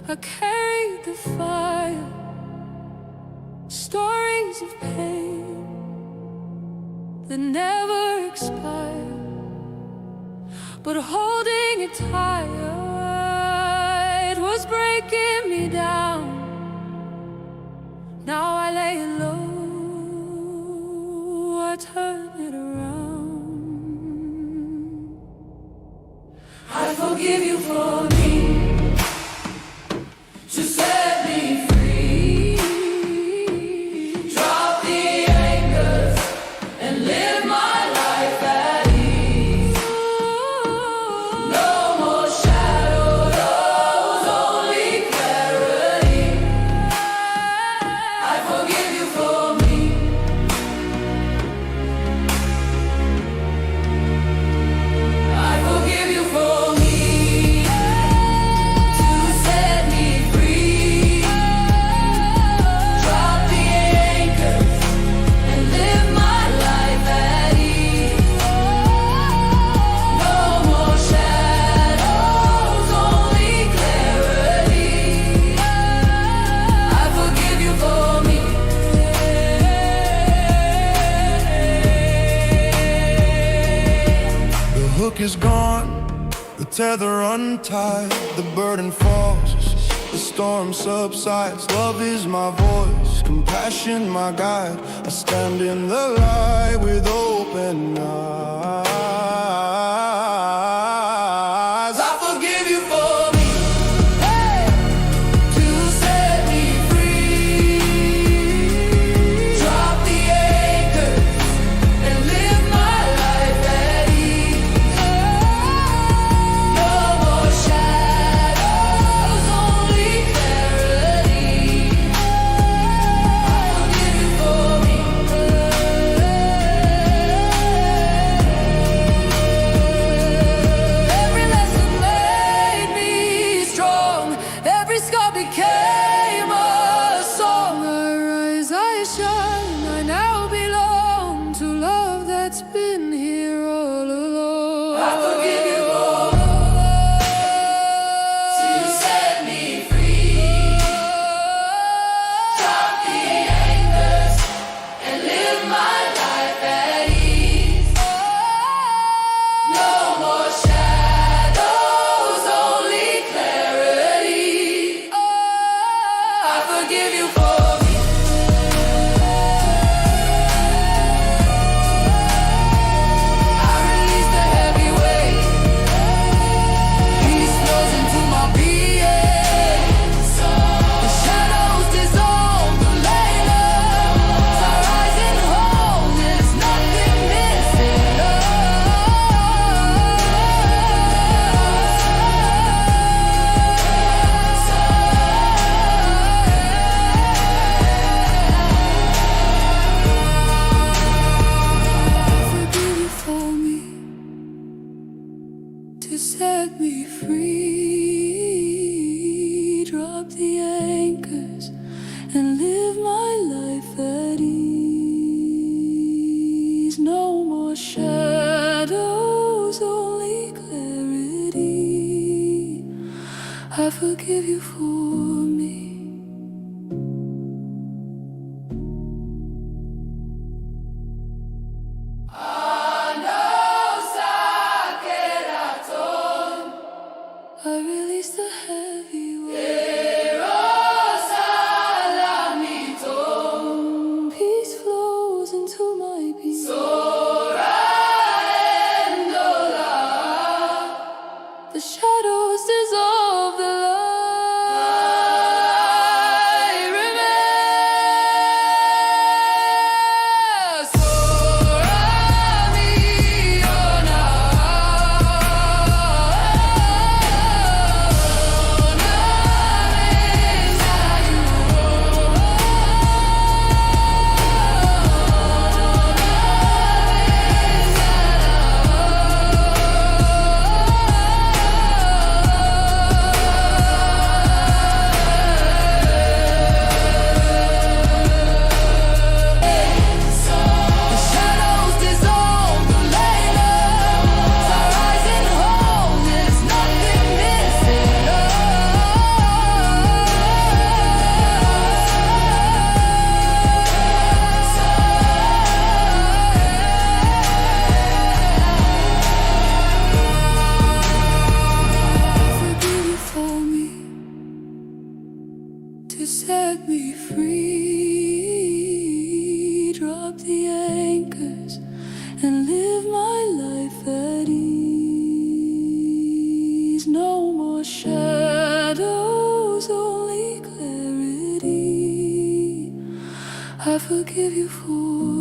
I carried the fire, stories of pain that never expire, but holding it tight was breaking me down. Now I lay low, I turn it around. I forgive you for me, to set me free. Drop the anchors and live my life at ease. No more shadows, only clarity. I forgive you for me. I forgive you for me. Is gone, the tether untied, the burden falls, the storm subsides. Love is my voice, compassion my guide. I stand in the light with open eyes. I forgive you for me, to set me free. Drop the anchors and live my life at ease. I forgive you for me. I release the heavy weight. Peace flows into my being. The shadows dissolve the light. set me free. Drop the anchors and live my life at ease. No more shadows, only clarity. I forgive you for